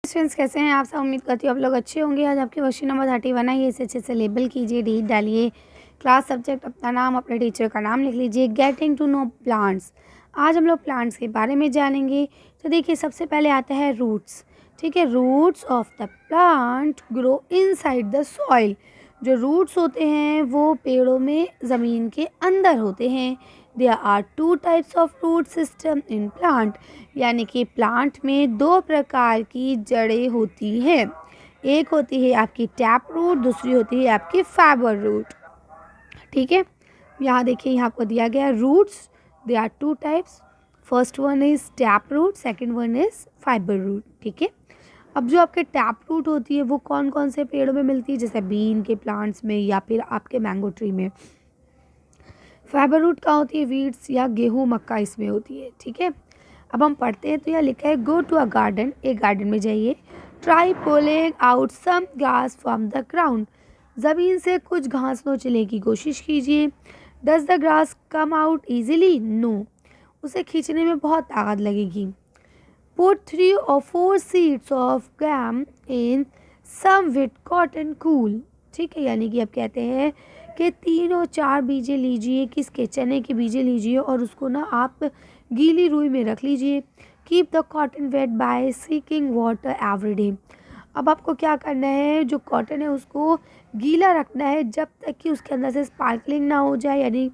Friends, कैसे हैं आप सब। उम्मीद करती हूँ आप लोग अच्छे होंगे। आज आपके वर्कशीट नंबर 31 है, इसे अच्छे से लेबल कीजिए, डेट डालिए, क्लास सब्जेक्ट अपना नाम, अपने टीचर का नाम लिख लीजिए। Getting to know plants. आज हम लोग प्लांट्स के बारे में जानेंगे। तो देखिए, सबसे पहले आता है रूट्स। ठीक है, roots of the plant grow inside the soil. जो रूट्स होते हैं वो पेड़ों में ज़मीन के अंदर होते हैं। There are two types of root system in plant. यानी कि प्लांट में दो प्रकार की जड़ें होती हैं। एक होती है आपकी टैप रूट, दूसरी होती है आपकी फाइबर रूट। ठीक है, यहाँ देखिए, यहाँ आपको दिया गया roots. They are two types. First one is tap root, second one is fibre root. ठीक है, अब जो आपके टैप रूट होती है वो कौन कौन से पेड़ों में मिलती है, जैसे बीन के प्लांट्स में या फिर आपके मैंगो ट्री में। फाइबर रूट कहाँ होती है, वीड्स या गेहूँ मक्का इसमें होती है। ठीक है, अब हम पढ़ते हैं तो यहाँ लिखा है गो टू अ गार्डन। एक गार्डन में जाइए। ट्राई पुलिंग आउट सम घास फ्रॉम द ग्राउंड। ज़मीन से कुछ घास नोचने की कोशिश कीजिए। Does the grass come out easily, no. उसे खींचने में बहुत ताकत लगेगी। Put 3 or 4 seeds of gram in some wet cotton cool। ठीक है, यानी कि आप कहते हैं कि 3 और 4 बीजें लीजिए, किसके, चने के बीजें लीजिए और उसको ना आप गीली रुई में रख लीजिए। Keep the cotton weight by seeking water every day. अब आपको क्या करना है, जो कॉटन है उसको गीला रखना है जब तक कि उसके अंदर से स्पार्कलिंग ना हो जाए, यानी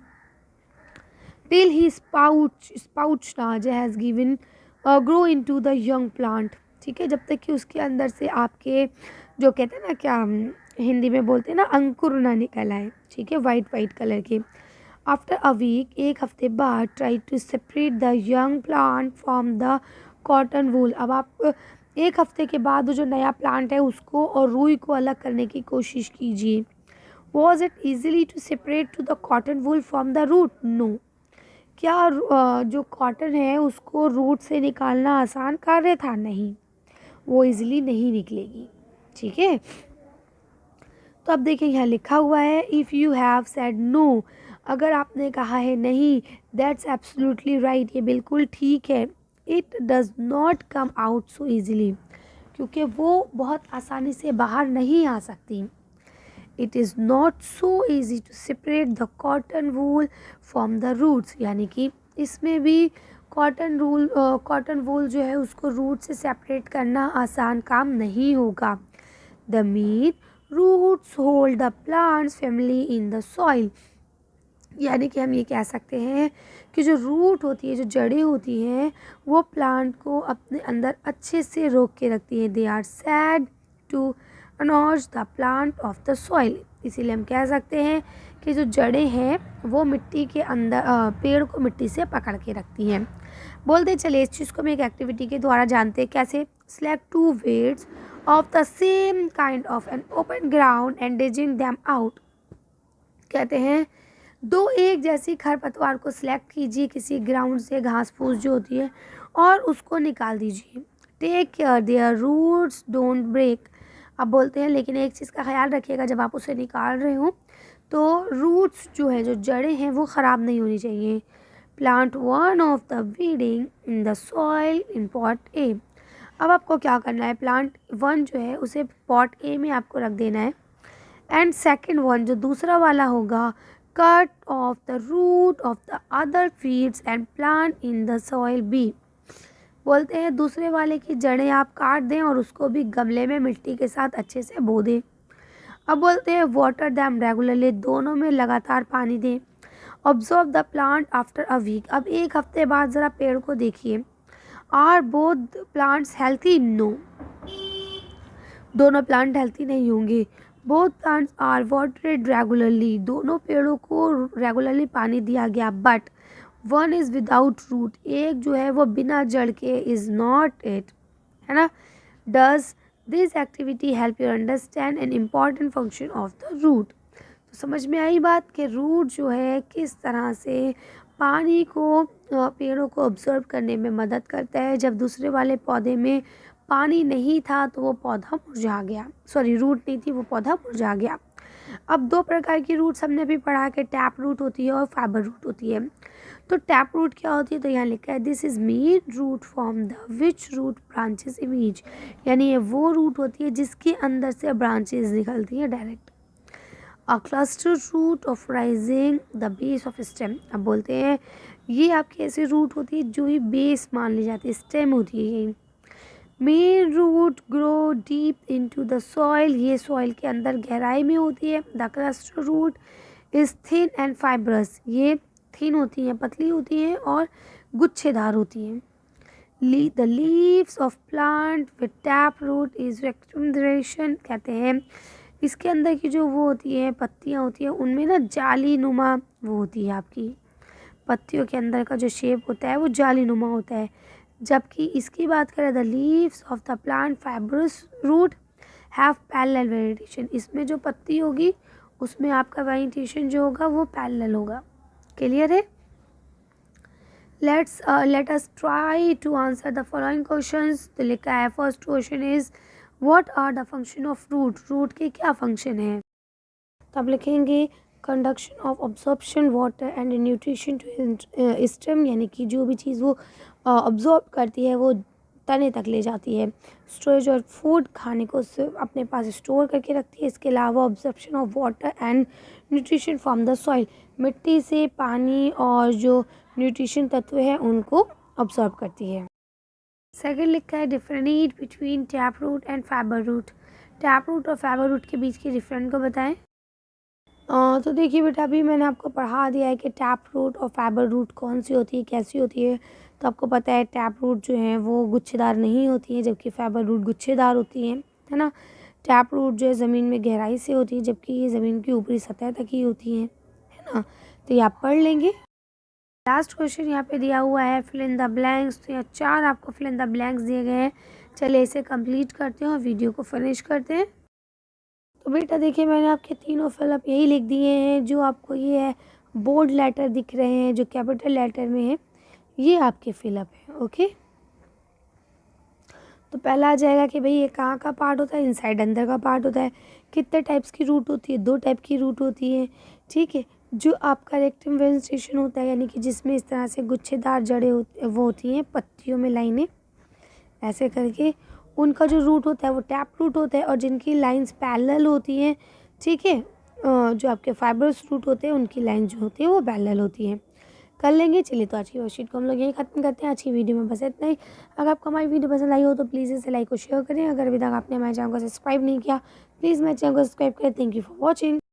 टिल ही स्पाउच ना आ जाए, has given grow into the young plant. ठीक है, जब तक कि उसके अंदर से आपके जो कहते हैं ना, क्या हिंदी में बोलते हैं ना, अंकुर ना निकल आए। ठीक है, वाइट कलर के। आफ्टर अ वीक, एक हफ्ते बाद, try to separate the young plant from the cotton wool. अब आप एक हफ्ते के बाद वो जो नया प्लांट है उसको और रुई को अलग करने की कोशिश कीजिए। Was it easily to separate to the cotton wool from the root, no. क्या जो कॉटन है उसको रूट से निकालना आसान कार्य था, नहीं, वो इजीली नहीं निकलेगी। ठीक है, तो अब देखिए यहाँ लिखा हुआ है if you have said no. अगर आपने कहा है नहीं, दैट्स एब्सोल्युटली राइट, ये बिल्कुल ठीक है। It does not come out so easily, क्योंकि वो बहुत आसानी से बाहर नहीं आ सकती। It is not so easy to separate the cotton wool from the roots. यानी कि इसमें भी कॉटन वूल जो है उसको रूट से सेपरेट करना आसान काम नहीं होगा। The mean roots hold the plants family in the soil. यानी कि हम ये कह सकते हैं कि जो रूट होती है, जो जड़ें होती हैं, वो प्लांट को अपने अंदर अच्छे से रोक के रखती हैं। दे आर सैड टू अनॉर्ज the plant of the soil. इसीलिए हम कह सकते हैं कि जो जड़ें हैं वो मिट्टी के अंदर पेड़ को मिट्टी से पकड़ के रखती हैं। बोलते चलिए, इस चीज़ को हम एक एक्टिविटी के द्वारा जानते हैं कैसे। Select 2 weeds of the same kind of an open ground and digging them out. कहते हैं 2 एक जैसी खरपतवार को सिलेक्ट कीजिए किसी ग्राउंड से, घास फूस जो होती है, और उसको निकाल दीजिए। Take care their roots don't break. अब बोलते हैं लेकिन एक चीज़ का ख्याल रखिएगा, जब आप उसे निकाल रहे हो तो रूट्स जो है, जो जड़ें हैं, वो ख़राब नहीं होनी चाहिए। Plant one of the weeding in the soil in pot ए। अब आपको क्या करना है, प्लांट 1 जो है उसे पॉट ए में आपको रख देना है। एंड सेकेंड वन, जो दूसरा वाला होगा, cut off the root of the other feeds and plant in the soil be. बोलते हैं दूसरे वाले की जड़ें आप काट दें और उसको भी गमले में मिट्टी के साथ अच्छे से बो दें। अब बोलते हैं वाटर दैम रेगुलरली, दोनों में लगातार पानी दें। Observe the plant after a week. अब एक हफ्ते बाद ज़रा पेड़ को देखिए। Are both plants healthy, no, दोनों प्लांट हेल्थी नहीं होंगे। Both plants are watered regularly, दोनों पेड़ों को रेगुलरली पानी दिया गया। But one is without root, एक जो है वो बिना जड़ के, इज़ नॉट इट, है ना। Does this activity help you understand an important function of the root. तो समझ में आई बात कि रूट जो है किस तरह से पानी को पेड़ों को ऑब्जर्व करने में मदद करता है। जब दूसरे वाले पौधे में पानी नहीं था तो वो पौधा मुरझा गया, सॉरी, रूट नहीं थी, वो पौधा मुरझा गया। अब 2 प्रकार की रूट्स हमने भी पढ़ा कि टैप रूट होती है और फाइबर रूट होती है। तो टैप रूट क्या होती है, तो यहाँ लिखा है this is main root from the which root branches image, यानी ये वो रूट होती है जिसके अंदर से ब्रांचेस निकलती हैं direct. A cluster root of rising the base of stem, अब बोलते हैं ये आपकी ऐसी रूट होती है जो ही बेस मान ली जाती है, स्टेम होती है ये। Main root grow deep into the soil, ये सॉइल के अंदर गहराई में होती है। The cluster root is thin and fibrous, ये थिन होती हैं, पतली होती हैं और गुच्छेदार होती हैं। The leaves of plant with tap root is rectum, कहते हैं इसके अंदर की जो वो होती है पत्तियाँ होती हैं उनमें ना जाली नुमा वो होती है, आपकी पत्तियों के अंदर का जो शेप होता है वो जाली नुमा होता है। जबकि इसकी बात करें the leaves of the plant fibrous root have parallel vegetation, इसमें जो पत्ती होगी उसमें आपका वेजिटेशन जो होगा वो पैरेलल होगा। क्लियर है? Let us try to answer the following questions. तो लिखा है first question is what are the function of root, root के क्या फंक्शन है। तो आप लिखेंगे conduction of absorption water and nutrition to stem, यानी कि जो भी चीज़ वो ऑब्जॉर्ब करती है वो तने तक ले जाती है। स्टोरेज और फूड, खाने को अपने पास स्टोर करके रखती है। इसके अलावा absorption of water and nutrition from the soil, मिट्टी से पानी और जो न्यूट्रिशन तत्व है उनको ऑब्जॉर्ब करती है। सेकेंड लिखा है different between tap root and fibre root, tap root और फाइबर रूट के बीच के डिफरेंट को बताएं। तो देखिए बेटा अभी मैंने आपको पढ़ा दिया है कि टैप रूट और फाइबर रूट कौन सी होती है, कैसी होती है। तो आपको पता है टैप रूट जो है वो गुच्छेदार नहीं होती है, जबकि फाइबर रूट गुच्छेदार होती हैं, है ना। टैप रूट जो है ज़मीन में गहराई से होती है, जबकि ये ज़मीन की ऊपरी सतह तक ही होती हैं, है ना। तो ये आप पढ़ लेंगे। लास्ट क्वेश्चन यहाँ पे दिया हुआ है फिल इन द ब्लैंक्स, तो यहाँ 4 आपको फिल इन द ब्लैंक्स दिए गए हैं। चलिए इसे कंप्लीट करते हैं और वीडियो को फिनिश करते हैं। तो बेटा देखिए मैंने आपके तीनों फिलअप यही लिख दिए हैं, जो आपको ये है बोल्ड लेटर दिख रहे हैं जो कैपिटल लेटर में है, ये आपके फिलअप है। ओके, तो पहला आ जाएगा कि भाई ये कहाँ का पार्ट होता है, इनसाइड अंदर का पार्ट होता है। कितने टाइप्स की रूट होती है, 2 टाइप की रूट होती है, ठीक है। जो आपका रेक्टम वेजिटेशन होता है, यानी कि जिसमें इस तरह से गुच्छेदार जड़ें वो होती हैं पत्तियों में लाइनें ऐसे करके, उनका जो रूट होता है वो टैप रूट होता है। और जिनकी लाइंस पैरेलल होती हैं, ठीक है, जो आपके फाइबरस रूट होते हैं उनकी लाइन जो होती है वो पैरेलल होती है। कर लेंगे। चलिए तो आज की वर्कशीट को हम लोग यहीं खत्म करते हैं। आज की वीडियो में बस इतना ही। अगर आपको हमारी वीडियो पसंद आई हो तो प्लीज़ इसे लाइक और शेयर करें। अगर अभी तक आपने हमारे चैनल को सब्सक्राइब नहीं किया प्लीज़ मेरे चैनल को सब्सक्राइब करें। Thank you for watching.